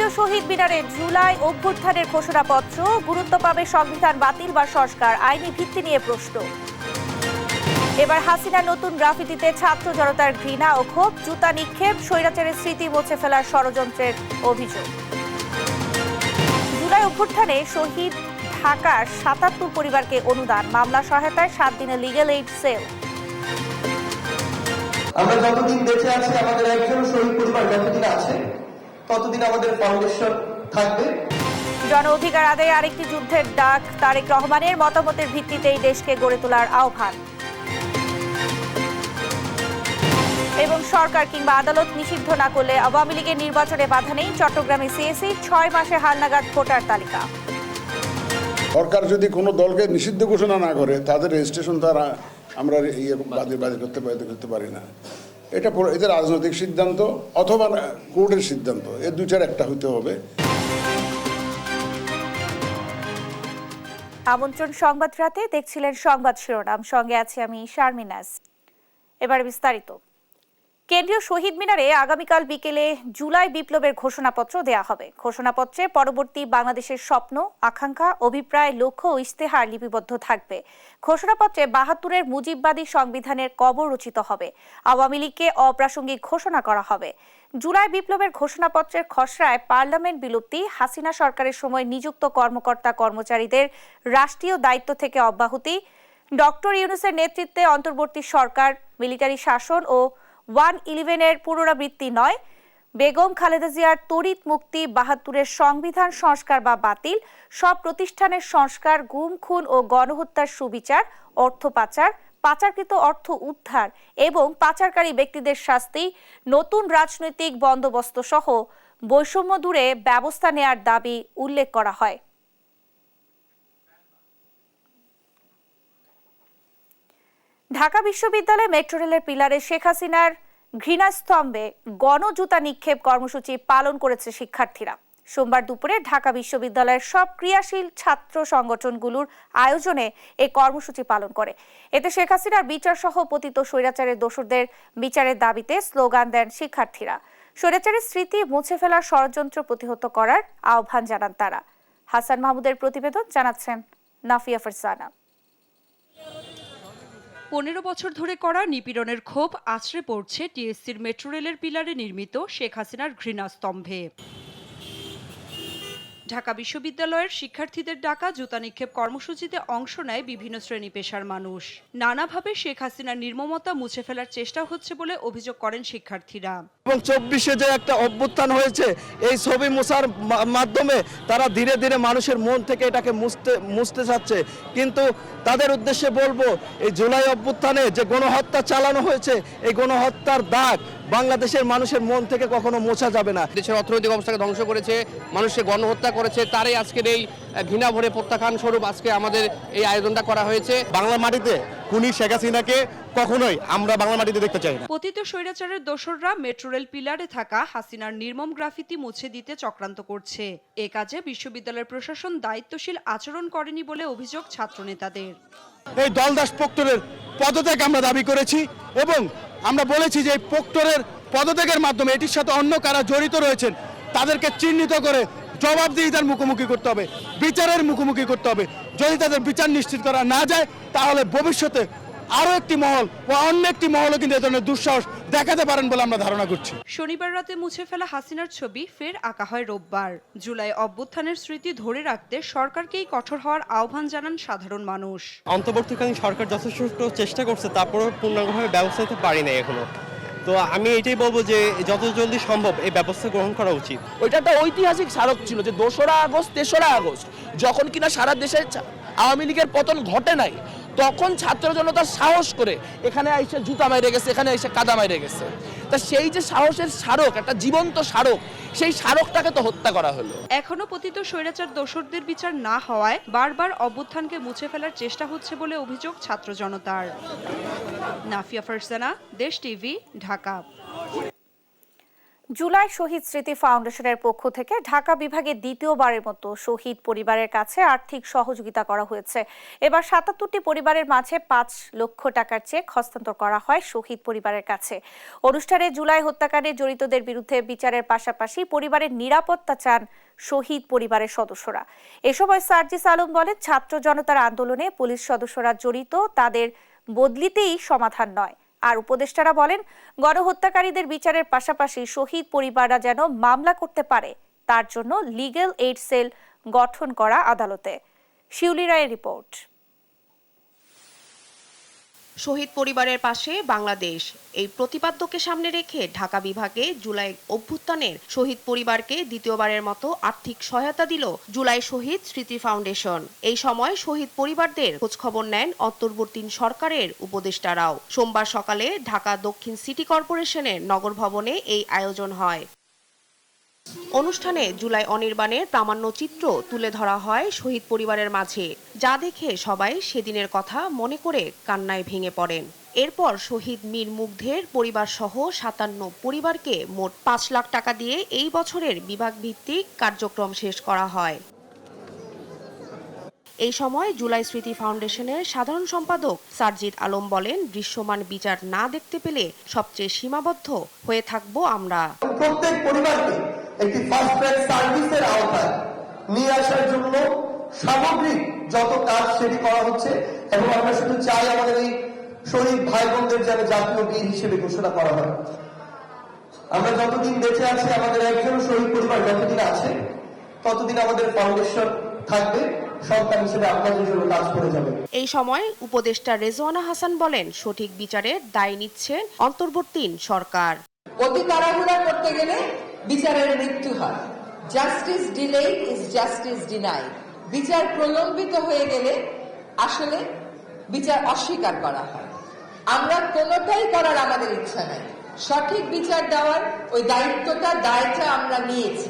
কেন্দ্রীয় শহীদ মিনারে জুলাই অভ্যুত্থানের ঘোষণাপত্র, গুরুত্ব পাবে সংবিধান বাতিল বা সংস্কার, আইনি ভিত্তি নিয়ে প্রশ্ন। এবার হাসিনার নতুন গ্রাফিতিতে ছাত্র জনতার ঘৃণা ও ক্ষোভ, জুতা নিক্ষেপ, স্বৈরাচারের স্মৃতি মুছে ফেলার ষড়যন্ত্রের অভিযোগ। জুলাই অভ্যুত্থানে শহীদ ঢাকার ৭৭ পরিবারকে অনুদান, মামলা সহায়তায় 7 দিনের লিগ্যাল এইড সেল। আমরা যতদিন বেঁচে আছি, আমাদের একজন শহীদ পরিবার যতদিন আছে ততদিন আমাদের ফাউন্ডেশন থাকবে। জন অধিকার আদায়ে আরেকটি যুদ্ধের ডাক, তারেক রহমানের মতামতের ভিত্তিতেই দেশকে গড়ে তোলার আহ্বান। এবং সরকার কিংবা আদালত নিষিদ্ধ না করলে আওয়ামী লীগের নির্বাচনে বাধা নেই, চট্টগ্রামে সিএসি 6 মাসে হালনাগাদ ভোটার তালিকা। সরকার যদি কোনো দলকে নিষিদ্ধ ঘোষণা না করে তাদের রেজিস্ট্রেশন তারা আমরা বাতিল করতে পারি না। এটা এদের রাজনৈতিক সিদ্ধান্ত অথবা কোর্টের সিদ্ধান্ত, এর দুইটার একটা হইতে হবে। আমন্ত্রণ সংবাদ রাতে, দেখছিলেন সংবাদ শিরোনাম, সঙ্গে আছি আমি শারমিনাজ। এবার বিস্তারিত। কেন্দ্রীয় শহীদ মিনারে আগামীকাল বিকেলে জুলাই বিপ্লবের ঘোষণাপত্র দেয়া হবে। ঘোষণাপত্রে পরবর্তী বাংলাদেশের স্বপ্ন, আকাঙ্ক্ষা, অভিপ্রায়, লক্ষ্য ও ইশতেহার লিপিবদ্ধ থাকবে। ঘোষণাপত্রে ৭২-এর মুজিববাদী সংবিধানের কবর রচিত হবে। আওয়ামী লীগকে অপ্রাসঙ্গিক ঘোষণা করা হবে। জুলাই বিপ্লবের ঘোষণাপত্রের খসড়ায় পার্লামেন্ট বিলুপ্তি, হাসিনা সরকারের সময় নিযুক্ত কর্মকর্তা কর্মচারীদের রাষ্ট্রীয় দায়িত্ব থেকে অব্যাহতি, ডক্টর ইউনূসের নেতৃত্বে অন্তর্বর্তী সরকার, মিলিটারি শাসন ও 111-এর পুনরাবৃত্তি নয়, বেগম খালেদা জিয়ার তড়িৎ মুক্তি, ৭২-এর সংবিধান সংস্কার বা বাতিল, সব প্রতিষ্ঠানের সংস্কার, গুম খুন ও গণহত্যার সুবিচার, অর্থ পাচার, পাচারকৃত অর্থ উদ্ধার এবং পাচারকারী ব্যক্তিদের শাস্তি, নতুন রাজনৈতিক বন্দোবস্ত সহ বৈষম্য দূরে ব্যবস্থা নেয়ার দাবি উল্লেখ করা হয়। ঢাকা বিশ্ববিদ্যালয় মেট্রো রেলের পিলারে শেখ হাসিনার ঘৃণাস্তম্ভে গণজুতা নিক্ষেপ কর্মসূচি পালন করেছে শিক্ষার্থীরা। সোমবার দুপুরে ঢাকা বিশ্ববিদ্যালয়ের সব ক্রিয়াশীল ছাত্র সংগঠনগুলোর আয়োজনে এই কর্মসূচি পালন করে। এতে শেখ হাসিনার বিচার সহ পতিত স্বৈরাচারের দোষরদের বিচারের দাবিতে স্লোগান দেন শিক্ষার্থীরা। স্বৈরাচারের স্মৃতি মুছে ফেলার ষড়যন্ত্র প্রতিহত করার আহ্বান জানান তারা। হাসান মাহমুদের প্রতিবেদন, জানাচ্ছেন নাফিয়া ফারসানা। 15 বছর ধরে করা নিপীড়নের ক্ষোভ আছড়ে পড়ছে টিএসসির মেট্রো রেলের পিলারে নির্মিত শেখ হাসিনার ঘৃণাস্তম্ভে। ঢাকা বিশ্ববিদ্যালয়ের শিক্ষার্থীদের ডাকা জুতা নিক্ষেপ কর্মসূচিতে অংশ নেয় বিভিন্ন শ্রেণী পেশার মানুষ। নানাভাবে শেখ হাসিনার নির্মমতা মুছে ফেলার চেষ্টা হচ্ছে বলে অভিযোগ করেন শিক্ষার্থীরা। এবং 24-এ যে একটা অভ্যুত্থান হয়েছে, এই ছবি মোছার মাধ্যমে তারা ধীরে ধীরে মানুষের মন থেকে এটাকে মুছতে চাচ্ছে। কিন্তু তাদের উদ্দেশ্যে বলবো, এই জুলাই অভ্যুত্থানে যে গণহত্যা চালানো হয়েছে, এই গণহত্যার দাগ বাংলাদেশের মানুষের মন থেকে কখনো মোছা যাবে না। দেশের অর্থনৈতিক অবস্থাকে ধ্বংস করেছে, মানুষকে গণহত্যা করেছে, তারই আজকের এই ঘৃণা ভরে প্রত্যাখ্যান স্বরূপ আজকে আমাদের এই আয়োজনটা করা হয়েছে। বাংলা মাটিতে খুনি শেখ হাসিনাকে কখনোই আমরা বাংলা মাটিতে দেখতে চাই না। পতিত স্বৈরাচারের দোসররা মেট্রো রেল পিলারে থাকা হাসিনার নির্মম গ্রাফিতি মুছে দিতে চক্রান্ত করছে। এ কাজে বিশ্ববিদ্যালয়ের প্রশাসন দায়িত্বশীল আচরণ করেনি বলে অভিযোগ ছাত্রনেতাদের। এই দলদাস প্রক্টরের পদত্যাগ আমরা দাবি করেছি এবং আমরা বলেছি যে এই প্রক্টরের পদত্যাগের মাধ্যমে এটির সাথে অন্য কারা জড়িত রয়েছেন তাদেরকে চিহ্নিত করে জবাবদিহিতার মুখোমুখি করতে হবে, বিচারের মুখোমুখি করতে হবে। যদি তাদের বিচার নিশ্চিত করা না যায়, তাহলে ভবিষ্যতে আরো একটি মহল ও অন্য একটি মহলও কিন্তু এ ধরনের দুঃসাহস দেখাতে পারেন বলে আমরা ধারণা করছি। শনিবার রাতে মুছে ফেলা হাসিনার ছবি ফের আঁকা হয় রোববার। জুলাই অভ্যুত্থানের স্মৃতি ধরে রাখতে সরকারকেই কঠোর হওয়ার আহ্বান জানান সাধারণ মানুষ। অন্তর্বর্তীকালীন সরকার যথেষ্ট চেষ্টা করছে, তারপরেও পূর্ণাঙ্গভাবে ব্যবস্থা নিতে পারি না এখনো। তো আমি এটাই বলবো যে যত জলদি সম্ভব এই ব্যবস্থা গ্রহণ করা উচিত। ওইটা একটা ঐতিহাসিক স্মারক ছিল যে 2রা আগস্ট 3রা আগস্ট যখন কিনা সারা দেশে আওয়ামী লীগের পতন ঘটে নাই, তখন ছাত্র জনতা সাহস করে এখানে এসে জুতা মাইরে গেছে, এখানে এসে কাদা মাইরে গেছে। তা সেই যে সাহসের স্মারক, একটা জীবন্ত স্মারক, সেই স্মারকটাকে তো হত্যা করা হলো। এখনো পতিত স্বৈরাচার দোসরদের বিচার না হওয়ায় বারবার অভ্যুত্থানকে মুছে ফেলার চেষ্টা হচ্ছে বলে অভিযোগ ছাত্র জনতার। নাফিয়া ফারসানা, দেশ টিভি, ঢাকা। জুলাই শহীদ স্মৃতি ফাউন্ডেশনের পক্ষ থেকে ঢাকা বিভাগে দ্বিতীয়বারের মতো শহীদ পরিবারের কাছে আর্থিক সহযোগিতা করা হয়েছে। এবার ৭৭টি পরিবারের মাঝে ৫ লক্ষ টাকার চেক হস্তান্তর করা হয় শহীদ পরিবারের কাছে। অনুষ্ঠানে জুলাই হত্যাকাণ্ডে জড়িতদের বিরুদ্ধে বিচারের পাশাপাশি পরিবারের নিরাপত্তা চান শহীদ পরিবারের সদস্যরা। এ সময় সার্জিস আলম বলেন, ছাত্র জনতার আন্দোলনে পুলিশ সদস্যরা জড়িত, তাদের বদলিতেই সমাধান নয়। আর উপদেষ্টারা বলেন, গণহত্যাকারীদের বিচারের পাশাপাশি শহীদ পরিবাররা যেন মামলা করতে পারে, তার জন্য লিগ্যাল এইড সেল গঠন করা আদালতে। শিউলি রায়ের রিপোর্ট। শহীদ পরিবারের পাশে বাংলাদেশ, এই প্রতিপাদ্যকে সামনে রেখে ঢাকা বিভাগে জুলাই অভ্যুত্থানের শহীদ পরিবারকে দ্বিতীয়বারের মতো আর্থিক সহায়তা দিল জুলাই শহীদ স্মৃতি ফাউন্ডেশন। এই সময় শহীদ পরিবারদের খোঁজখবর নেন অন্তর্বর্তী সরকারের উপদেষ্টারাও। সোমবার সকালে ঢাকা দক্ষিণ সিটি কর্পোরেশনের নগর ভবনে এই আয়োজন হয়। অনুষ্ঠানে জুলাই অনির্বাণের প্রামাণ্য চিত্র তুলে ধরা হয় শহীদ পরিবারের মাঝে, যা দেখে সবাই সেদিনের কথা মনে করে কান্নায় ভেঙে পড়েন। এরপর শহীদ মীর মুগ্ধের পরিবার সহ ৫৭ পরিবারকে মোট ৫ লাখ টাকা দিয়ে এই বছরের বিভাগ ভিত্তিক কার্যক্রম শেষ করা হয়। এই সময় জুলাই স্মৃতি ফাউন্ডেশনের সাধারণ সম্পাদক সার্জিস আলম বলেন, দৃশ্যমান বিচার না দেখতে পেলে সবচেয়ে সীমাবদ্ধ হয়ে থাকবো আমরা। প্রত্যেক পরিবারকে একটি ফাস্ট ট্র্যাক সার্ভিসের আওতায় নিয়ে আসার জন্য সামগ্রিক যত কাজ সেটি করা হচ্ছে, এবং আমরা শুধু চাই আমাদের এই শহীদ ভাই বোনদের যেন জাতীয় বীর হিসেবে ঘোষণা করা হয়। আমরা যতদিন বেঁচে আছি, আমাদের একজন শহীদ পরিবার যতদিন আছে ততদিন আমাদের ফাউন্ডেশন থাকবে, সন্তান হিসেবে আপনাদের জন্য কাজ করে যাবে। এই সময় উপদেষ্টা রেজওয়ানা হাসান বলেন, সঠিক বিচারের দায় নিচ্ছেন অন্তর্বর্তী সরকার। অতি তাড়াহুড়া করতে গেলে বিচারের মৃত্যু হয়। Justice delay is justice deny. বিচার প্রলম্বিত হয়ে গেলে আসলে বিচার অস্বীকার করা হয়। আমরা কোনোটাই করার আমাদের ইচ্ছা নাই। সঠিক বিচার দেওয়ার ওই দায়টা আমরা নিয়েছি,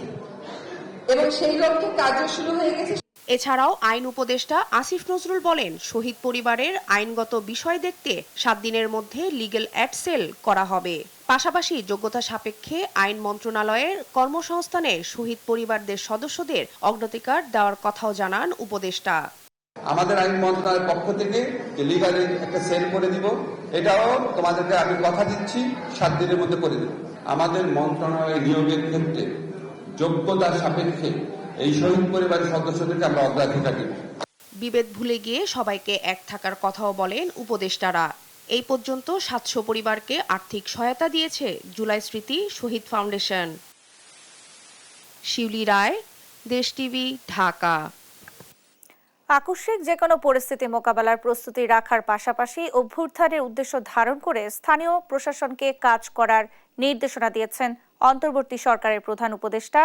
এবং সেই লক্ষ্যে কাজও শুরু হয়ে গেছে। এছাড়াও আইন উপদেষ্টা আসিফ নজরুল বলেন, শহীদ পরিবারের আইনগত বিষয় দেখতে ৭ দিনের মধ্যে লিগ্যাল অ্যাড সেল করা হবে। পাশাপাশি যোগ্যতা সাপেক্ষে আইন মন্ত্রণালয়ের কর্মসংস্থানে শহীদ পরিবারদের সদস্যদের অগ্রাধিকার দেওয়ার কথাও জানান উপদেষ্টা। আমাদের আইন মন্ত্রণালয়ের পক্ষ থেকে লিগ্যাল একটা সেল করে দিব, এটাও তোমাদেরকে আমি কথা দিচ্ছি ৭ দিনের মধ্যে করে দেব। আমাদের মন্ত্রণালয়ের নিয়োগের ক্ষেত্রে যোগ্যতা সাপেক্ষে এই শহীদ পরিবারের সদস্যদেরকে আমরা অগ্রাধিকার দেব। বিভেদ ভুলে গিয়ে সবাইকে এক থাকার কথাও বলেন উপদেষ্টারা। এই পর্যন্ত ৭০০ পরিবারকে আর্থিক সহায়তা দিয়েছে জুলাই স্মৃতি শহীদ ফাউন্ডেশন। শিউলি রায়, দেশ টিভি, ঢাকা। আকস্মিক যে কোনো পরিস্থিতি মোকাবেলার প্রস্তুতি রাখার পাশাপাশি অভ্যুত্থানের উদ্দেশ্য ধারণ করে স্থানীয় প্রশাসনকে কাজ করার নির্দেশনা দিয়েছেন অন্তর্বর্তী সরকারের প্রধান উপদেষ্টা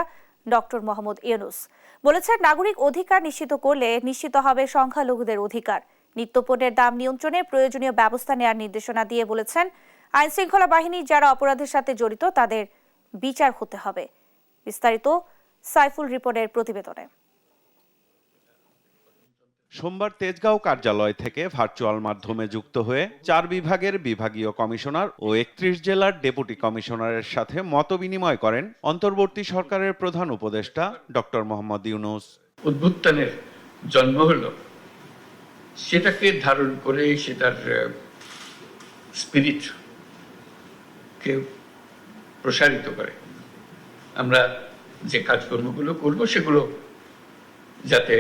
ডক্টর মোহাম্মদ ইউনূস। বলেছেন, নাগরিক অধিকার নিশ্চিত করলে নিশ্চিত হবে সংখ্যালঘুদের অধিকার। নিত্যপণ্যের দাম নিয়ন্ত্রণে প্রয়োজনীয় ব্যবস্থা নেওয়ার নির্দেশনা দিয়ে বলেছেন, আইনশৃঙ্খলা বাহিনী যারা অপরাধের সাথে জড়িত তাদের বিচার হতে হবে। বিস্তারিত সাইফুল রিপনের প্রতিবেদনে। সোমবার তেজগাঁও কার্যালয় থেকে ভার্চুয়াল মাধ্যমে যুক্ত হয়ে 4 বিভাগের বিভাগীয় কমিশনার ও 31 জেলার ডেপুটি কমিশনারের সাথে মতবিনিময় করেন অন্তর্বর্তী সরকারের প্রধান উপদেষ্টা ডক্টর মোহাম্মদ ইউনূস। অভ্যুত্থানের জন্ম হলো, সেটাকে ধারণ করে সেটার স্পিরিটকে প্রসারিত করে আমরা যে কাজকর্মগুলো করব, সেগুলো যাতে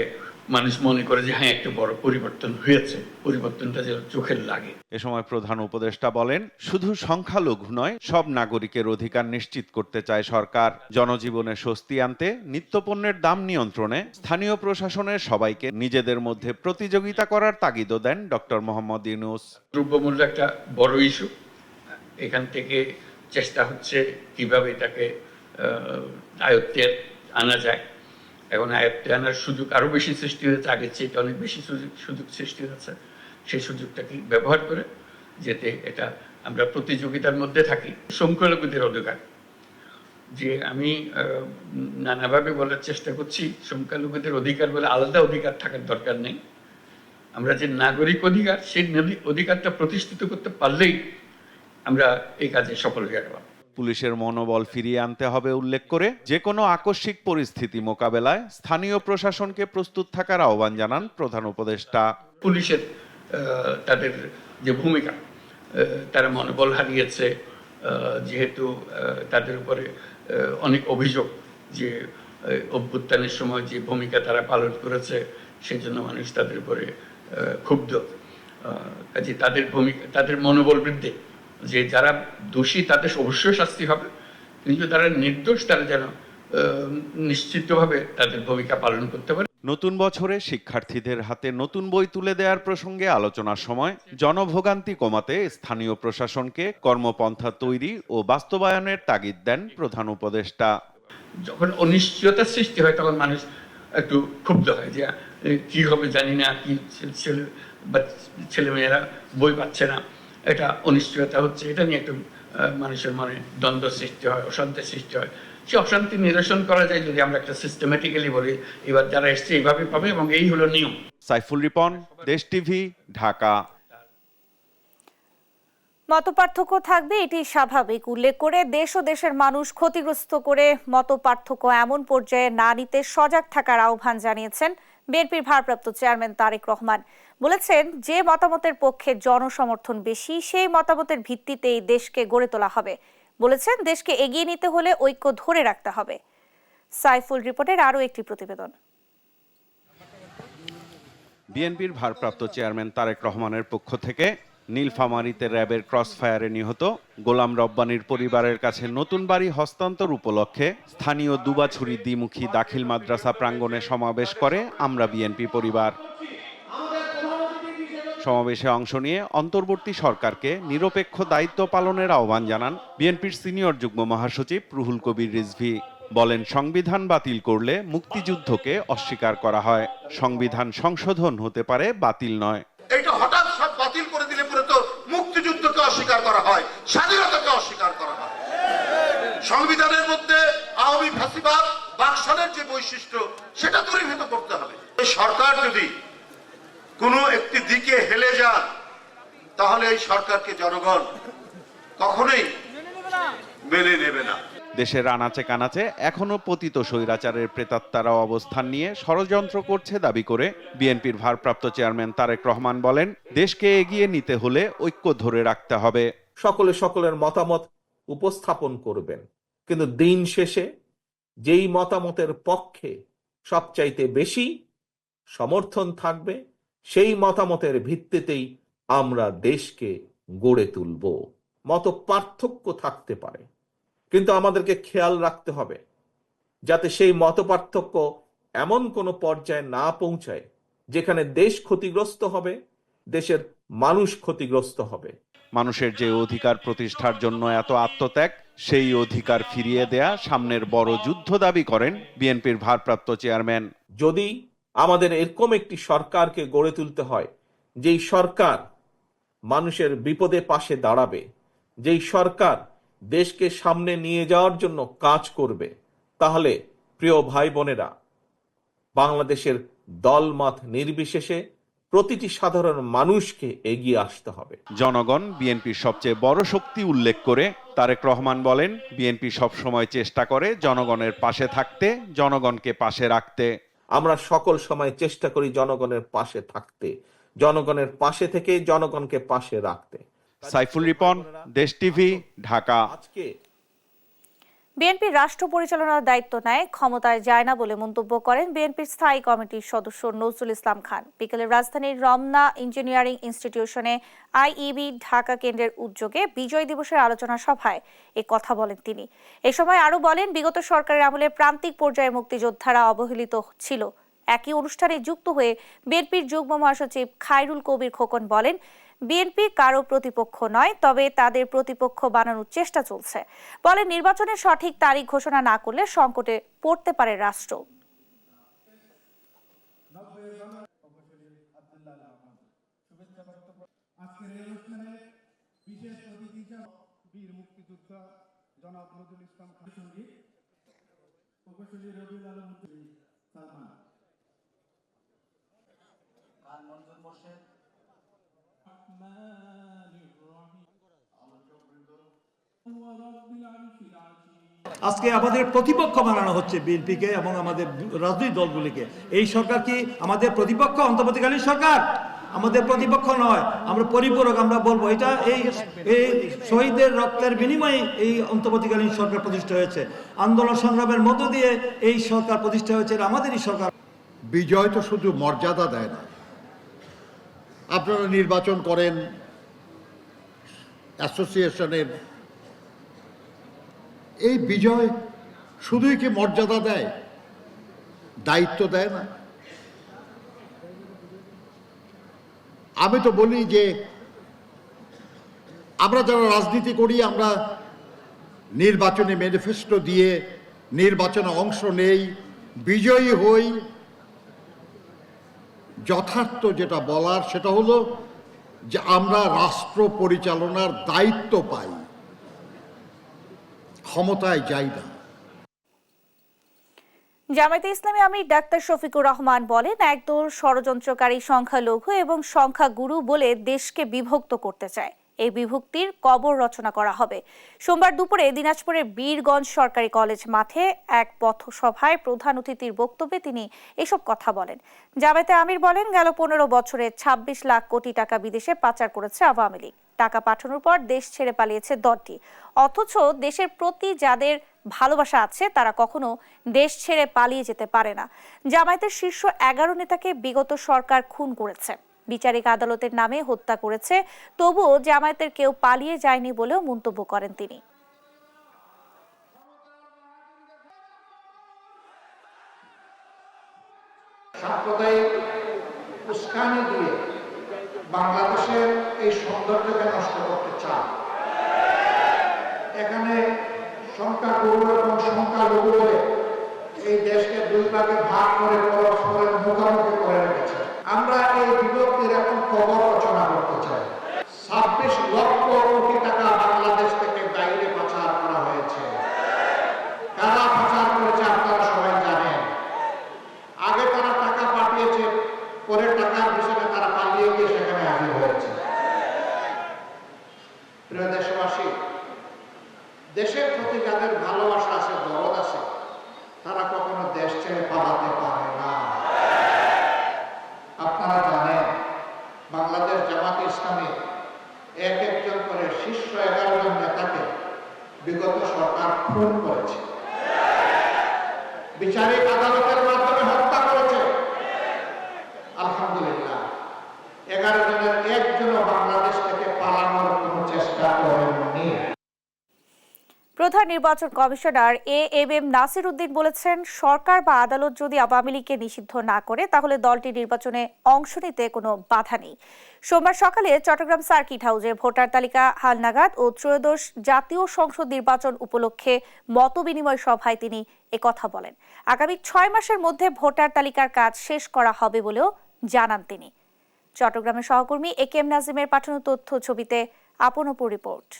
মানুষ মনে করে যে হ্যাঁ একটা বড় পরিবর্তন হয়েছে, পরিবর্তনটা যেন চোখের লাগে। এ সময় প্রধান উপদেষ্টা বলেন, শুধু সংখ্যালঘু নয়, সব নাগরিকের অধিকার নিশ্চিত করতে চায় সরকার। জনজীবনে স্বস্তি আনতে নিত্যপণ্যের দাম নিয়ন্ত্রণে স্থানীয় প্রশাসনের সবাইকে নিজেদের মধ্যে প্রতিযোগিতা করার তাগিদও দেন ডক্টর মোহাম্মদ ইউনূস। দ্রব্যমূল্য একটা বড় ইস্যু, এখান থেকে চেষ্টা হচ্ছে কিভাবে এটাকে আয়ত্তে আনা যায়। এখন আয়ত্তে আনার সুযোগ আরো বেশি সৃষ্টি হয়েছে, আগের চেয়ে অনেক বেশি সুযোগ সৃষ্টি হয়েছে। সেই সুযোগটাকে ব্যবহার করে যাতে এটা আমরা প্রতিযোগিতার মধ্যে থাকি। সংখ্যালঘুদের অধিকার, যে আমি নানাভাবে বলার চেষ্টা করছি, সংখ্যালঘুদের অধিকার বলে আলাদা অধিকার থাকার দরকার নেই। আমরা যে নাগরিক অধিকার, সেই অধিকারটা প্রতিষ্ঠিত করতে পারলেই আমরা এই কাজে সফল হয়ে গেলাম। পুলিশের মনোবল ফিরিয়ে আনতে হবে উল্লেখ করে যে কোনো আকস্মিক পরিস্থিতি মোকাবেলায় স্থানীয় প্রশাসনকে প্রস্তুত থাকার আহ্বান জানান প্রধান উপদেষ্টা। পুলিশের তাদের যে ভূমিকা, তারা মনোবল হারিয়েছে, যেহেতু তাদের উপরে অনেক অভিযোগ যে অভ্যুত্থানের সময় যে ভূমিকা তারা পালন করেছে, সেই জন্য মানুষ তাদের উপরে ক্ষুব্ধ। কাজে তাদের ভূমিকা, তাদের মনোবল বৃদ্ধি, যে যারা দোষী তাদের অবশ্যই শাস্তি হবে, কিন্তু তারা নির্দোষ, তারা যেন নিশ্চিতভাবে তাদের ভূমিকা পালন করতে পারে। নতুন বছরে শিক্ষার্থীদের হাতে নতুন বই তুলে দেওয়ার প্রসঙ্গে আলোচনার সময় জনভোগান্তি কমাতে স্থানীয় প্রশাসনকে কর্মপন্থা তৈরি ও বাস্তবায়নের তাগিদ দেন প্রধান উপদেষ্টা। যখন অনিশ্চয়তার সৃষ্টি হয় তখন মানুষ একটু ক্ষুব্ধ হয় যে কি হবে জানি না, কি ছেলেমেয়েরা বই পাচ্ছে না, এটা অনিশ্চয়তা হচ্ছে, এটা নিয়ে একটু মানুষের মনে দ্বন্দ্ব সৃষ্টি হয়, অশান্তির সৃষ্টি হয়। সে অশান্তি নিরসন করা যায় যদি আমরা একটা সিস্টেমেটিক্যালি বলি এবার যারা এসছে এইভাবে পাবে এবং এই হলো নিয়ম। সাইফুল রিপন, দেশ টিভি, ঢাকা। মতপার্থক্য থাকবে, এটি স্বাভাবিক উল্লেখ করে দেশ ও দেশের মানুষ ক্ষতিগ্রস্ত করে মতপার্থক্য এমন পর্যায়ে না নিতে সজাগ থাকার আহ্বান জানিয়েছেন বিএনপির ভারপ্রাপ্ত চেয়ারম্যান তারেক রহমান। বলেছেন, যে মতামতের পক্ষে জনসমর্থন বেশি সেই মতামতের ভিত্তিতেই দেশকে গড়ে তোলা হবে। বলেছেন, দেশকে এগিয়ে নিতে হলে ঐক্য ধরে রাখতে হবে। সাইফুল রিপোর্টের আরও একটি প্রতিবেদন। বিএনপির ভারপ্রাপ্ত চেয়ারম্যান তারেক রহমানের পক্ষ থেকে নীলফামারীতে র্যাবের ক্রসফায়ারে নিহত গোলাম রব্বানীর পরিবারের কাছে নতুন বাড়ি হস্তান্তর উপলক্ষে স্থানীয় দুবাছড়ি দ্বিমুখী দাখিল মাদ্রাসা প্রাঙ্গণে সমাবেশ করে আমরা বিএনপি পরিবার। সমাবেশে অংশ নিয়ে অন্তর্বর্তী সরকারকে নিরপেক্ষ দায়িত্ব পালনের আহ্বান জানান বিএনপির সিনিয়র যুগ্ম মহাসচিব রুহুল কবির রিজভী। বলেন, সংবিধান বাতিল করলে মুক্তিযুদ্ধকে অস্বীকার করা হয়, সংবিধান সংশোধন হতে পারে, বাতিল নয়। এটা হঠাৎ সব বাতিল করে দিলে পরে তো মুক্তিযুদ্ধকে অস্বীকার করা হয়, স্বাধীনতাকে অস্বীকার করা হয়। সংবিধানের মধ্যে আওয়ামী ফ্যাসিবাদ বাকশালের যে বৈশিষ্ট্য সেটা দূরীভূত করতে হবে। এই সরকার যদি কোনো একটি দিকে হেলে যান তাহলে এই সরকারকে জনগণ কখনোই মেনে নেবে না। দেশের আনাচে কানাচে এখনো পতিত স্বৈরাচারের প্রেতাত্মারা অবস্থান নিয়ে ষড়যন্ত্র করছে দাবি করে বিএনপির ভারপ্রাপ্ত চেয়ারম্যান তারেক রহমান বলেন, দেশকে এগিয়ে নিতে হলে ঐক্য ধরে রাখতে হবে। সকলে সকলের মতামত উপস্থাপন করবেন, কিন্তু দিন শেষে যেই মতামতের পক্ষে সবচাইতে বেশি সমর্থন থাকবে সেই মতামতের ভিত্তিতেই আমরা দেশকে গড়ে তুলব। মত পার্থক্য থাকতে পারে, কিন্তু আমাদেরকে খেয়াল রাখতে হবে যাতে সেই মত পার্থক্য এমন কোনো পর্যায়ে না পৌঁছায় যেখানে দেশ ক্ষতিগ্রস্ত হবে, দেশের মানুষ ক্ষতিগ্রস্ত হবে। মানুষের যে অধিকার প্রতিষ্ঠার জন্য এত আত্মত্যাগ, সেই অধিকার ফিরিয়ে দেয়া সামনের বড় যুদ্ধ দাবি করেন বিএনপির ভারপ্রাপ্ত চেয়ারম্যান। যদি আমাদের এরকম একটি সরকারকে গড়ে তুলতে হয়, যেই সরকার মানুষের বিপদে পাশে দাঁড়াবে, যেই সরকার দেশকে সামনে নিয়ে যাওয়ার জন্য কাজ করবে, তাহলে প্রিয় ভাই বোনেরা, বাংলাদেশের দলমত নির্বিশেষে প্রতিটি সাধারণ মানুষকে এগিয়ে আসতে হবে। জনগণ বিএনপির সবচেয়ে বড় শক্তি উল্লেখ করে তারেক রহমান বলেন, বিএনপি সবসময় চেষ্টা করে জনগণের পাশে থাকতে, জনগণকে পাশে রাখতে। আমরা সকল সময় চেষ্টা করি জনগণের পাশে থাকতে, জনগণের পাশে থেকে জনগণকে পাশে রাখতে। সাইফুল রিপন, দেশ টিভি, ঢাকা। বিএনপি রাষ্ট্র পরিচালনার দায়িত্ব নেয়, ক্ষমতায় যায় না বলে মন্তব্য করেন বিএনপির স্থায়ী কমিটির সদস্য নজরুল ইসলাম খান। বিকেলে রাজধানীর রমনা ইঞ্জিনিয়ারিং ইনস্টিটিউশনে আইইবি ঢাকা কেন্দ্রের উদ্যোগে বিজয় দিবসের আলোচনা সভায় এ কথা বলেন তিনি। এ সময় আরও বলেন, বিগত সরকারের আমলে প্রান্তিক পর্যায়ে মুক্তিযোদ্ধারা অবহেলিত ছিল। একই অনুষ্ঠানে যুক্ত হয়ে বিএনপির যুগ্ম মহাসচিব খায়রুল কবির খোকন বলেন, বিএনপি কারো প্রতিপক্ষ নয়, তবে তাদের প্রতিপক্ষ বানানোর চেষ্টা চলছে। বলেন, নির্বাচনের সঠিক তারিখ ঘোষণা না করলে সংকটে পড়তে পারে রাষ্ট্র। আজকে আমাদের প্রতিপক্ষ বানানো হচ্ছে বিএনপিকে এবং আমাদের রাজনৈতিক দলগুলিকে। এই সরকার কি আমাদের প্রতিপক্ষ? অন্তর্বর্তীকালীন সরকার আমাদের প্রতিপক্ষ নয়, আমরা পরিপূরক। আমরা বলবো এটা এই শহীদদের রক্তের বিনিময়ে এই অন্তর্বর্তীকালীন সরকার প্রতিষ্ঠা হয়েছে, আন্দোলন সংগ্রামের মধ্য দিয়ে এই সরকার প্রতিষ্ঠা হয়েছে, আমাদেরই সরকার। বিজয় তো শুধু মর্যাদা দেয় না। আপনারা নির্বাচন করেন অ্যাসোসিয়েশনের, এই বিজয় শুধুই কি মর্যাদা দেয়, দায়িত্ব দেয় না? আমি তো বলি যে আমরা যারা রাজনীতি করি, আমরা নির্বাচনে ম্যানিফেস্টো দিয়ে নির্বাচনে অংশ নেই, বিজয়ী হই, যথার্থ যেটা বলার সেটা হলো যে আমরা রাষ্ট্র পরিচালনার দায়িত্ব পাই, ক্ষমতায় যাই না। জামায়াতে ইসলামী আমির ডাক্তার শফিকুর রহমান বলেন, একদল ষড়যন্ত্রকারী সংখ্যালঘু এবং সংখ্যাগুরু বলে দেশকে বিভক্ত করতে চায়। এই বিভক্তির কবর রচনা করা হবে। সোমবার দুপুরে দিনাজপুরের বীরগঞ্জ সরকারি কলেজ মাঠে এক পথসভায় প্রধান অতিথির বক্তব্যে তিনি এসব কথা বলেন। জামায়াতে আমির বলেন, গেল 15 বছরে 26 লাখ কোটি টাকা বিদেশে পাচার করেছে আওয়ামী লীগ। টাকা পাঠানোর পর দেশ ছেড়ে পালিয়েছে দলটি। অথচ দেশের প্রতি যাদের ভালোবাসা আছে তারা কখনো দেশ ছেড়ে পালিয়ে যেতে পারে না। জামায়াতের শীর্ষ 11 নেতাকে বিগত সরকার খুন করেছে, বিচারিক আদালতের নামে হত্যা করেছে, তবুও জামায়াতের কেউ পালিয়ে যায়নি বলেও মন্তব্য করেন তিনি। সাম্প্রদায়িক উস্কানি দিয়ে বাংলাদেশের এই সৌন্দর্যকে নষ্ট করতে চায়। এখানে সংখ্যাগুরু এবং সংখ্যালঘু বলে এই দেশকে দুই ভাগে ভাগ করে পরস্পরের মুখোমুখি করে রেখেছে। আমরা এই বিভক্তির এখন কবর রচনা করতে চাই। 26 লক্ষ কোটি টাকা বাংলাদেশ থেকে বাইরে পাচার করা হয়েছে। কারা পাচার করেছে আপনারা সবাই জানেন। আগে তারা টাকা পাঠিয়েছে, পরে টাকার পিছনে তারা পালিয়ে গিয়ে সেখানে হাজির হয়েছে। প্রিয় দেশবাসী, দেশের প্রতি যাদের ভালোবাসা আছে, দরদ আছে, তারা কখনো দেশ ছেড়ে পালাতে পারে না। আপনারা জানেন, বাংলাদেশ জামাত ইসলামী একজন করে শীর্ষ 11 জন নেতাকে বিগত সরকার খুন করেছে, বিচারিক আদালতের মাধ্যমে হত্যা করেছে। আলহামদুলিল্লাহ 11 জনের একজনও বাংলাদেশ থেকে পালানোর কোনো চেষ্টা করেননি। প্রধান নির্বাচন কমিশনার এএমএম নাসির উদ্দিন বলেছেন, সরকার বা আদালত যদি আওয়ামী লীগকে নিষিদ্ধ না করে তাহলে দলটি নির্বাচনে অংশ নিতে কোনো বাধা নেই। সোমবার সকালে চট্টগ্রাম সার্কিট হাউসে ভোটার তালিকা হালনাগাদ ও ত্রয়োদশ জাতীয় সংসদ নির্বাচন উপলক্ষে মতবিনিময় সভায় তিনি একথা বলেন। আগামী 6 মাসের মধ্যে ভোটার তালিকার কাজ শেষ করা হবে বলেও জানান তিনি। চট্টগ্রামের সহকর্মী একেএম নাজিমের পাঠানো তথ্য ছবিতে আপন অপর রিপোর্ট।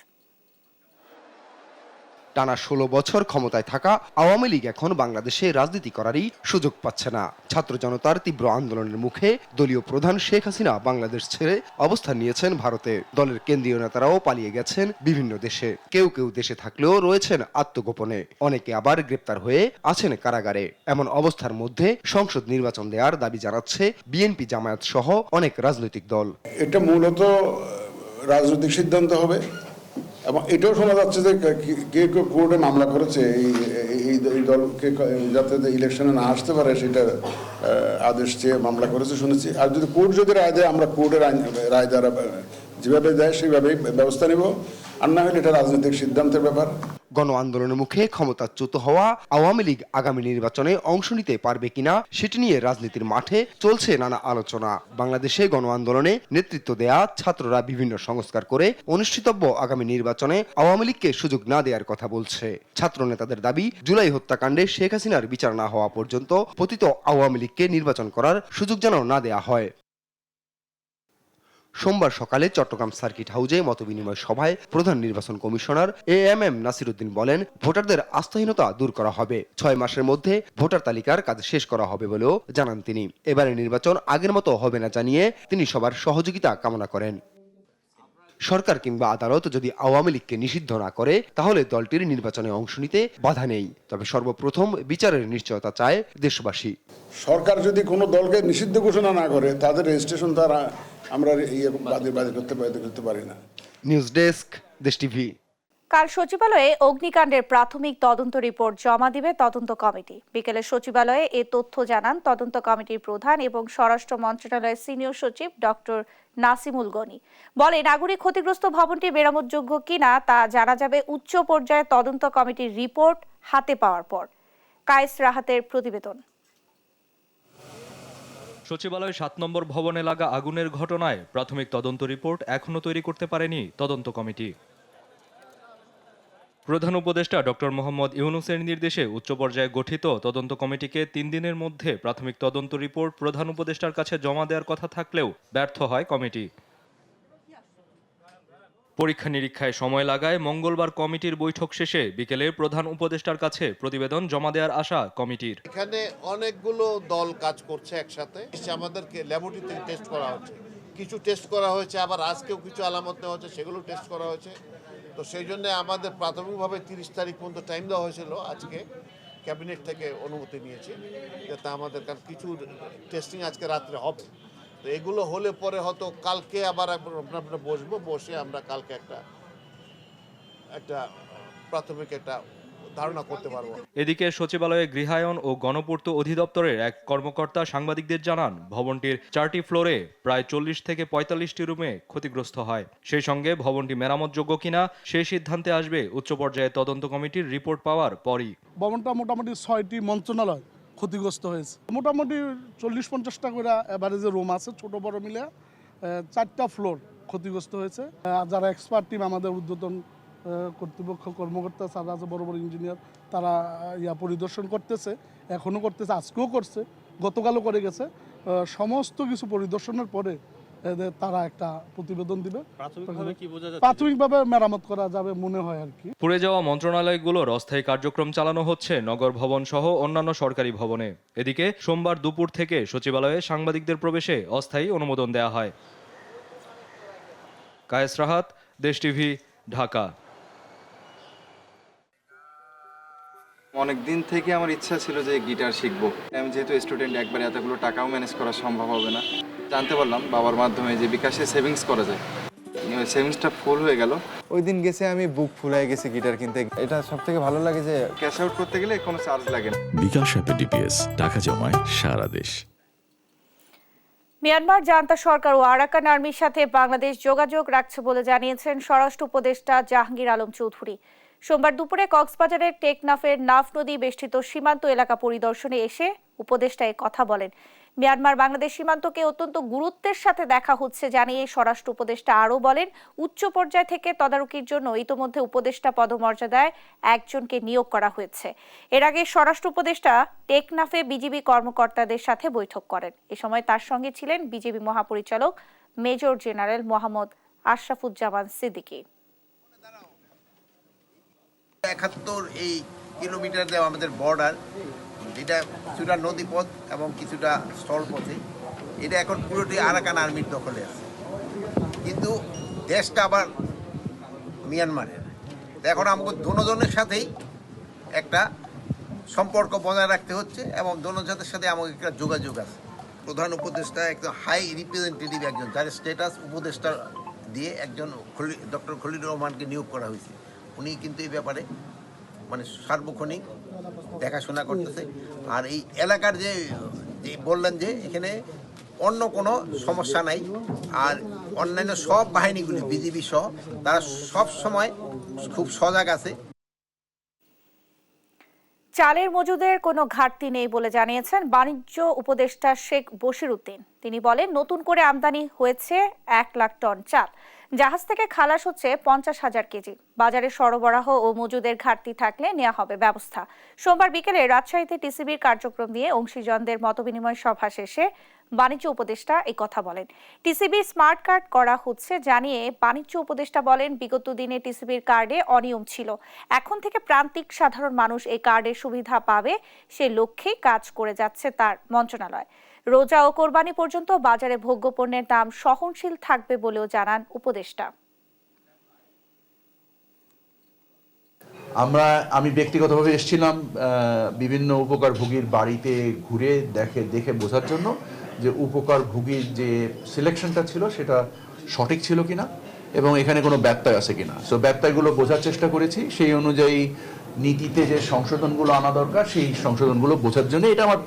টানা 16 বছর ক্ষমতায় থাকা আওয়ামী লীগ এখন বাংলাদেশে রাজনীতি করারই সুযোগ পাচ্ছে না। ছাত্র জনতার তীব্র আন্দোলনের মুখে দলীয় প্রধান শেখ হাসিনা বাংলাদেশ ছেড়ে অবস্থান নিয়েছেন ভারতে। দলের কেন্দ্রীয় নেতারাও পালিয়ে গেছেন বিভিন্ন দেশে। কেউ কেউ দেশে থাকলেও রয়েছেন আত্মগোপনে, অনেকে আবার গ্রেপ্তার হয়ে আছেন কারাগারে। এমন অবস্থার মধ্যে সংসদ নির্বাচন দেওয়ার দাবি জানাচ্ছে বিএনপি, জামায়াত সহ অনেক রাজনৈতিক দল। এটা মূলত রাজনৈতিক সিদ্ধান্ত হবে এবং এটাও শোনা যাচ্ছে যে কেউ কেউ কোর্টে মামলা করেছে এই দলকে যাতে ইলেকশনে না আসতে পারে সেটার আদেশ চেয়ে মামলা করেছে শুনেছি। আর যদি কোর্ট যদি রায় দেয়, আমরা কোর্টের রায় দ্বারা যেভাবে দেয় সেভাবেই ব্যবস্থা নেব, আর না হলে এটা রাজনৈতিক সিদ্ধান্তের ব্যাপার। গণ আন্দোলনের মুখে ক্ষমতাচ্যুত হওয়া আওয়ামী লীগ আগামী নির্বাচনে অংশ নিতে পারবে কিনা সেটি নিয়ে রাজনীতির মাঠে চলছে নানা আলোচনা। বাংলাদেশে গণ আন্দোলনে নেতৃত্ব দেয়া ছাত্ররা বিভিন্ন সংস্কার করে অনুষ্ঠিতব্য আগামী নির্বাচনে আওয়ামী লীগকে সুযোগ না দেওয়ার কথা বলছে। ছাত্র নেতাদের দাবি, জুলাই হত্যাকাণ্ডে শেখ হাসিনার বিচার না হওয়া পর্যন্ত পতিত আওয়ামী লীগকে নির্বাচন করার সুযোগ যেন না দেয়া হয়। সোমবার সকালে চট্টগ্রাম সার্কিট হাউসে মতবিনিময় সভায় প্রধান নির্বাচন কমিশনার এএমএম নাসির উদ্দিন বলেন, ভোটারদের আস্থাহীনতা দূর করা হবে। 6 মাসের মধ্যে ভোটার তালিকার কাজ শেষ করা হবে বলেও জানান তিনি। এবারে নির্বাচন আগের মতো হবে না জানিয়ে তিনি সবার সহযোগিতা কামনা করেন। সরকার কিংবা আদালত যদি আওয়ামী লীগকে নিষিদ্ধ না করে তাহলে দলটির নির্বাচনে অংশ নিতে বাধা নেই। তবে সর্বপ্রথম বিচারের নিশ্চয়তা চায় দেশবাসী। সরকার যদি কোনো দলকে নিষিদ্ধ ঘোষণা না করে তাদের রেজিস্ট্রেশন তারা আমরা বাতিল করতে পারি না। নিউজ ডেস্ক, দেশ টিভি। কাল সচিবালয়ে অগ্নিকাণ্ডের প্রাথমিক তদন্ত রিপোর্ট জমা দিবে তদন্ত কমিটি। বিকেলে সচিবালয়ে এ তথ্য জানান তদন্ত কমিটির প্রধান এবং স্বরাষ্ট্র মন্ত্রণালয়ের সিনিয়র সচিব ডক্টর নাসিমুল গনি। বলে, নাগরিক ক্ষতিগ্রস্ত ভবনটি মেরামতযোগ্য কিনা তা জানা যাবে উচ্চ পর্যায়ে তদন্ত কমিটির রিপোর্ট হাতে পাওয়ার পর। কায়েস রাহাতের প্রতিবেদন। সচিবালয় ৭ নম্বর ভবনে লাগা আগুনের ঘটনায় প্রাথমিক তদন্ত রিপোর্ট এখনো তৈরি করতে পারেনি তদন্ত কমিটি। প্রধান উপদেষ্টা ডক্টর মোহাম্মদ ইউনূসের নির্দেশে উচ্চ পর্যায়ে গঠিত তদন্ত কমিটিকে ৩ দিনের মধ্যে প্রাথমিক তদন্ত রিপোর্ট প্রধান উপদেষ্টার কাছে জমা দেওয়ার কথা থাকলেও ব্যর্থ হয় কমিটি। পরীক্ষা নিরীক্ষায় সময় লাগায় মঙ্গলবার কমিটির বৈঠক শেষে বিকেলে প্রধান উপদেষ্টার কাছে প্রতিবেদন জমা দেওয়ার আশা কমিটির। এখানে অনেকগুলো দল কাজ করছে একসাথে, আমাদেরকে ল্যাবরেটরিতে টেস্ট করা হচ্ছে, কিছু টেস্ট করা হয়েছে, আবার আজকেও কিছু আলামত নেওয়া হচ্ছে, সেগুলো টেস্ট করা হয়েছে। তো সেই জন্য আমাদের প্রাথমিকভাবে 30 তারিখ পর্যন্ত টাইম দেওয়া হয়েছিল, আজকে ক্যাবিনেট থেকে অনুমতি নিয়েছে যাতে আমাদের কিছু টেস্টিং আজকে রাত্রে হবে। তো এগুলো হলে পরে হয়তো কালকে আবার আমরা বসে আমরা কালকে একটা প্রাথমিক একটা ধারণা করতে পারবো। এদিকে সচিবালয়ে গৃহায়ন ও গণপূর্ত অধিদপ্তরের এক কর্মকর্তা সাংবাদিকদের জানান, ভবনটির 4টি ফ্লোরে প্রায় 40 থেকে 45টি রুমে ক্ষতিগ্রস্ত হয়। সেই সঙ্গে ভবনটি মেরামতযোগ্য কিনা সেই সিদ্ধান্তে আসবে উচ্চ পর্যায়ে তদন্ত কমিটির রিপোর্ট পাওয়ার পরই। ভবনটা মোটামুটি 6টি মন্ত্রণালয় ক্ষতিগ্রস্ত হয়েছে। মোটামুটি 40-50টা করে এভারেজে রুম আছে, ছোট বড় মিলে 4টা ফ্লোর ক্ষতিগ্রস্ত হয়েছে। যারা এক্সপার্ট টিম আমাদের ঊর্ধ্বতন কর্তৃপক্ষ কর্মকর্তা যারা আছে, বড় বড় ইঞ্জিনিয়ার, তারা পরিদর্শন করতেছে, এখনও করতেছে, আজকেও করছে, গতকালও করে গেছে। সমস্ত কিছু পরিদর্শনের পরে তারা একটা প্রতিবেদন দিবে। প্রাথমিকভাবে মেরামত করা যাবে মনে হয় আর কি। পুড়ে যাওয়া মন্ত্রণালয়গুলোর অস্থায়ী কার্যক্রম চালানো হচ্ছে নগর ভবন সহ অন্যান্য সরকারি ভবনে। এদিকে সোমবার দুপুর থেকে সচিবালয়ে সাংবাদিকদের প্রবেশে অস্থায়ী অনুমোদন দেওয়া হয়। কায়েস রাহাত, দেশ টিভি, ঢাকা। অনেক দিন থেকে আমার ইচ্ছা ছিল যে গিটার শিখবো। আমি যেহেতু স্টুডেন্ট, একবারে এতগুলো টাকাও ম্যানেজ করা সম্ভব হবে না। জানতে পারলাম বাবার মাধ্যমে যে বিকাশে সেভিংস করা যায়। সেভিংসটা ফুল হয়ে গেল। ওই দিন গেছে আমি বুক ফুলাই গেছি গিটার কিনতে। এটা সব থেকে ভালো লাগে যে ক্যাশ আউট করতে গেলে কোনো চার্জ লাগে না। বিকাশ অ্যাপে ডিপিএস টাকা জমায় সারা দেশ। মিয়ানমার জান্তা সরকার ও আরাকান আর্মির সাথে বাংলাদেশ যোগাযোগ রাখছে বলে জানিয়েছেন স্বরাষ্ট্র উপদেষ্টা জাহাঙ্গীর আলম চৌধুরী। সোমবার দুপুরে কক্সবাজারের টেকনাফের নাফ নদী বেষ্টিত সীমান্ত এলাকা পরিদর্শনে এসে উপদেষ্টা এ কথা বলেন। মিয়ানমার বাংলাদেশ সীমান্তকে অত্যন্ত গুরুত্বের সাথে দেখা হচ্ছে জানিয়ে স্বরাষ্ট্র উপদেষ্টা আরও বলেন, উচ্চ পর্যায় থেকে তদারকির জন্য ইতোমধ্যে উপদেষ্টা পদমর্যাদায় একজনকে নিয়োগ করা হয়েছে। এর আগে স্বরাষ্ট্র উপদেষ্টা টেকনাফে বিজিবি কর্মকর্তাদের সাথে বৈঠক করেন। এ সময় তার সঙ্গে ছিলেন বিজিবি মহাপরিচালক major general Mohammad Ashrafuzzaman Siddiqui. 71 kilometre আমাদের বর্ডার, যেটা কিছুটা নদীপথ এবং কিছুটা স্থলপথে, এটা এখন পুরোটি আরাকান আর্মির দখলে আছে, কিন্তু দেশটা আবার মিয়ানমারের। এখন আমাকে দুজনের সাথেই একটা সম্পর্ক বজায় রাখতে হচ্ছে এবং দুজনের সাথে আমাকে একটা যোগাযোগ আছে। প্রধান উপদেষ্টা একদম হাই রিপ্রেজেন্টেটিভ একজন, যার স্ট্যাটাস উপদেষ্টা দিয়ে একজন ডক্টর খলিলুর রহমানকে নিয়োগ করা হয়েছে। উনি কিন্তু এই ব্যাপারে সার্বক্ষণিক দেখাশোনা করতেছে। আর এই এলাকার যে বললেন যে এখানে অন্য কোনো সমস্যা নাই, আর অন্যান্য সব বাহিনীগুলি বিজিবি সহ তারা সব সময় খুব সজাগ আছে। চালের মজুদের কোনো ঘাটতি নেই বলে জানিয়েছেন বাণিজ্য উপদেষ্টা শেখ বশির উদ্দিন। তিনি বলেন, নতুন করে আমদানি হয়েছে 1 লাখ টন চাল, জাহাজ থেকে খালাস হচ্ছে 50,000 কেজি। বাজারে সরবরাহ ও মজুদের ঘাটতি থাকলে নেওয়া হবে ব্যবস্থা। সোমবার বিকেলে রাজশাহীতে টিসিবির কার্যক্রম নিয়ে অংশীজনদের মতবিনিময় সভা শেষে বাণিজ্য উপদেষ্টা এই কথা বলেন। টিসিবি স্মার্ট কার্ড করা হচ্ছে জানিয়ে বাণিজ্য উপদেষ্টা বলেন, বিগত দিনে টিসিবির কার্ডে অনিয়ম ছিল, এখন থেকে প্রান্তিক সাধারণ মানুষ এই কার্ডের সুবিধা পাবে, সে লক্ষ্যেই কাজ করে যাচ্ছে তার মন্ত্রণালয়। রোজা ও কোরবানি পর্যন্ত বাজারে ভোগ্যপণ্যের দাম সহনশীল থাকবে বলেও জানান উপদেষ্টা। আমি ব্যক্তিগতভাবে এসেছিলাম বিভিন্ন উপকারভোগীর বাড়িতে ঘুরে দেখে বোঝার জন্য যে উপকারভোগীর যে সিলেকশনটা ছিল সেটা সঠিক ছিল কিনা এবং এখানে কোনো ব্যত্যয় আছে কিনা। সো ব্যত্যয়গুলো বোঝার চেষ্টা করেছি, সেই অনুযায়ী নীতিতে যে সংশোধনগুলো আনা দরকার সেই সংশোধনগুলো বোঝার জন্য এটা আমার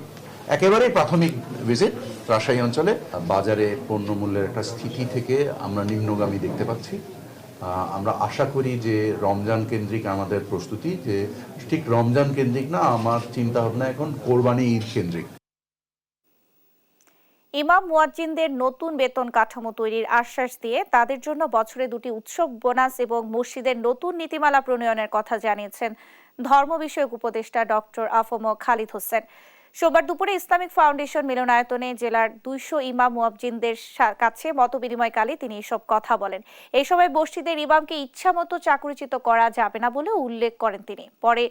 একেবারেই প্রাথমিক ভিজিট রাজশাহী অঞ্চলে। বাজারে পণ্যমূল্যের একটা স্থিতি থেকে আমরা নিম্নগামী দেখতে পাচ্ছি। আমরা আশা করি যে রমজান কেন্দ্রিক আমাদের প্রস্তুতি, যে ঠিক রমজান কেন্দ্রিক না, আমার চিন্তা ভাবনা এখন কোরবানি ঈদ কেন্দ্রিক। ইমাম মুয়াজ্জিনদের নতুন বেতন কাঠামো তৈরির আশ্বাস দিয়ে তাদের জন্য বছরে 2টি উৎসব বোনাস এবং মসজিদের নতুন নীতিমালা প্রণয়নের কথা জানিয়েছেন ধর্ম বিষয়ক উপদেষ্টা ডক্টর আফম খালিদ হোসেন। সোমবার দুপুরে ইসলামিক ফাউন্ডেশন মিলনায়তনে জেলার 200 ইমাম মুয়াজ্জিনদের কাছে মতবিনিময়কালে তিনি এসব কথা বলেন। এই সময় মসজিদের ইমামকে ইচ্ছামতো চাকরিচ্যুত করা যাবে না বলে উল্লেখ করেন তিনি। পরে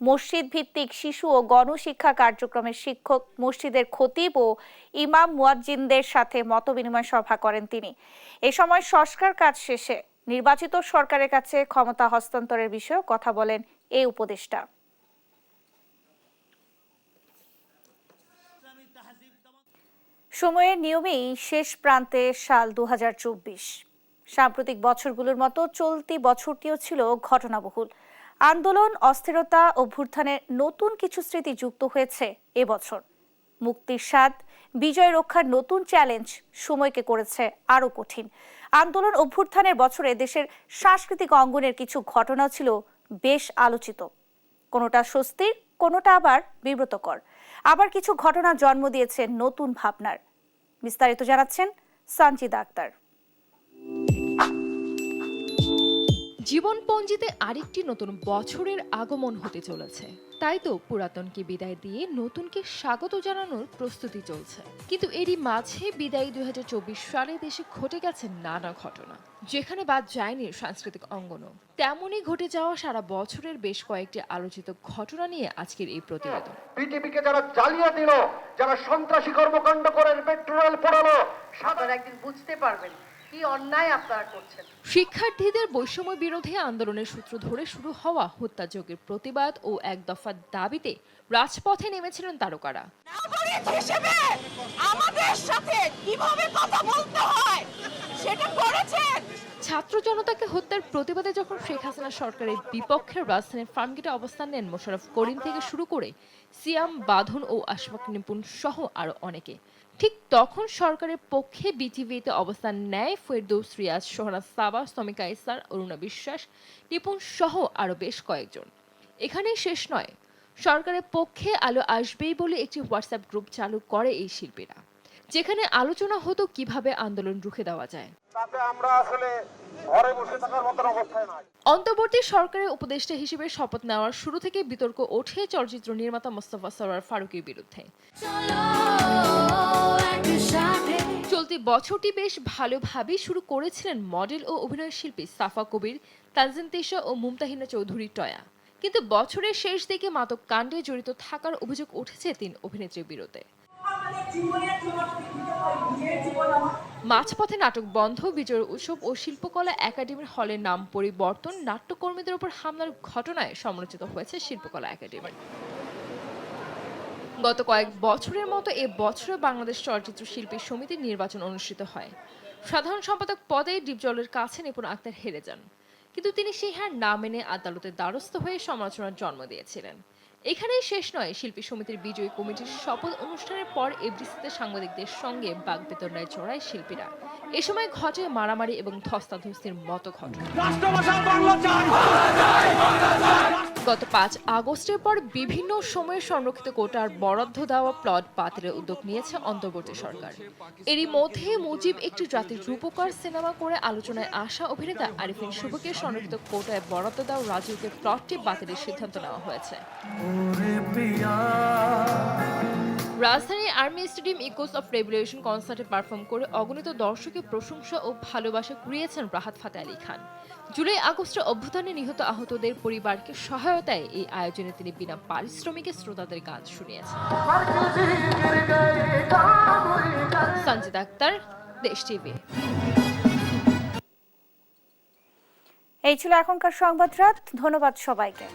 মসজিদ ভিত্তিক শিশু ও গণশিক্ষা কার্যক্রমের শিক্ষক, মসজিদের খতিব ও ইমাম মুয়াজ্জিনদের সাথে মতবিনিময় সভা করেন তিনি। এ সময় সংস্কার কাজ শেষে নির্বাচিত সরকারের কাছে ক্ষমতা হস্তান্তরের বিষয়েও কথা বলেন এই উপদেষ্টা। সময়ের নিয়মেই শেষ প্রান্তে সাল 2024। সাম্প্রতিক বছরগুলোর মতো চলতি বছরটিও ছিল ঘটনাবহুল। আন্দোলন, অস্থিরতা, অভ্যুত্থানের নতুন কিছু স্মৃতি যুক্ত হয়েছে এবছর। মুক্তির স্বাদ, বিজয় রক্ষার নতুন চ্যালেঞ্জ সময়কে করেছে আরো কঠিন। আন্দোলন, অভ্যুত্থানের বছরে দেশের সাংস্কৃতিক অঙ্গনের কিছু ঘটনা ছিল বেশ আলোচিত। কোনোটা স্বস্তির, কোনোটা আবার বিব্রতকর। আবার কিছু ঘটনা জন্ম দিয়েছে নতুন ভাবনার। বিস্তারিত জানাচ্ছেন সঞ্জিদা আক্তার। জীবনপঞ্জিতে আরেকটি নতুন বছরের আগমন হতে চলেছে, তাই তো পুরাতনকে বিদায় দিয়ে নতুনকে স্বাগত জানানোর প্রস্তুতি চলছে। কিন্তু এরই মাঝে বিদায়ী 2024 সালে দেশে ঘটে গেছে নানা ঘটনা, যেখানে বাদ যায়নি সাংস্কৃতিক অঙ্গনও। তেমনই ঘটে যাওয়া সারা বছরের বেশ কয়েকটি আলোচিত ঘটনা নিয়ে আজকের এই প্রতিবেদন। বিটিভিকে যারা জ্বালিয়ে দিল, যারা সন্ত্রাসী কর্মকাণ্ড করেন, পেট্রোল পোড়ালো, সাধারণ একদিন বুঝতে পারবেন কি অন্যায় আপনারা করছেন। শিক্ষার্থীদের বৈষম্য বিরোধী আন্দোলনের সূত্র ধরে শুরু হওয়া হত্যাযজ্ঞের প্রতিবাদ ও এক দফা দাবিতে রাজপথে নেমেছিলেন তারকারা। আমাদের সাথে কিভাবে কথা বলতে হয় সেটা করেছেন। ছাত্র জনতাকে হত্যার প্রতিবাদে যখন শেখ হাসিনা সরকারের বিপক্ষে রাজধানীর ফার্মগেটে অবস্থান নেন মোশাররফ করিম থেকে শুরু করে সিয়াম, বাঁধন ও আশফাক নিপুণ সহ আরো অনেকে, ঠিক তখন সরকারের পক্ষে বিটিভিতে অবস্থান নেয় ফেরদৌস, রিয়াজ, সোহরাজ সাবা, সমিকা ইসার, অরুণা বিশ্বাস, নিপুণ সহ আরো বেশ কয়েকজন। এখানেই শেষ নয়, সরকারের পক্ষে আলো আসবেই বলে একটি হোয়াটসঅ্যাপ গ্রুপ চালু করে এই শিল্পীরা, যেখানে আলোচনা হতো কিভাবে আন্দোলন রুখে দেওয়া যায়। অন্তর্বর্তী সরকারের উপদেষ্টা হিসেবে শপথ নেওয়ার শুরু থেকে বিতর্ক ওঠে চলচ্চিত্র নির্মাতা মোস্তফা সরোয়ার ফারুকীর বিরুদ্ধে। চলতি বছরটি বেশ ভালোভাবেই শুরু করেছিলেন মডেল ও অভিনয় শিল্পী সাফা কবির, তানজিন তিশা ও মুমতাহিনা চৌধুরী টয়া। কিন্তু বছরের শেষ দিকে মাদক কাণ্ডে জড়িত থাকার অভিযোগ উঠেছে 3 অভিনেত্রীর বিরুদ্ধে। মাঝপথে নাটক বন্ধ, বিজয় উৎসব ও শিল্পকলা একাডেমির হলের নাম পরিবর্তন, নাট্যকর্মীদের উপর হামলার ঘটনায় সমালোচিত হয়েছে শিল্পকলা একাডেমি। গত কয়েক বছরের মতো এ বছরে বাংলাদেশ চলচ্চিত্র শিল্পী সমিতির নির্বাচন অনুষ্ঠিত হয়। সাধারণ সম্পাদক পদে ডিপজলের কাছে নিপুণ আক্তার হেরে যান, কিন্তু তিনি সেই হার না মেনে আদালতের দ্বারস্থ হয়ে সমালোচনার জন্ম দিয়েছিলেন। এখানেই শেষ নয়, শিল্পী সমিতির বিজয়ী কমিটির শপথ অনুষ্ঠানের পর এফডিসিতে সাংবাদিকদের সঙ্গে বাগবিতণ্ডায় জড়ায় শিল্পীরা। এ সময় ঘটে মারামারি এবং ধস্তাধস্তির মতো ঘটনা। গত 5 আগস্টের পর বিভিন্ন সময়ে সংরক্ষিত কোটার বরাদ্দ দেওয়া প্লট বাতিলের উদ্যোগ নিয়েছে অন্তর্বর্তী সরকার। এরই মধ্যে মুজিব একটি জাতির রূপকার সিনেমা করে আলোচনায় আসা অভিনেতা আরিফিন শুভকে সংরক্ষিত কোটায় বরাদ্দ দেওয়া রাজুকের প্লটটি বাতিলের সিদ্ধান্ত নেওয়া হয়েছে। রাজধানীর army stadium echoes of revolution কনসার্টে পারফর্ম করে অগণিত দর্শকের প্রশংসা ও ভালোবাসা কুড়িয়েছেন রাহাত ফাতে আলী খান। জুলাই আগস্টের অভ্যুত্থানে নিহত আহতদের পরিবারকে সহায়তায় এই আয়োজনে তিনি বিনা পারিশ্রমিকে শ্রোতাদের গান শুনিয়েছেন। সঞ্জিদা আক্তার, দেশ টিভি। এই ছিল এখনকার সংবাদ রাত। ধন্যবাদ সবাইকে।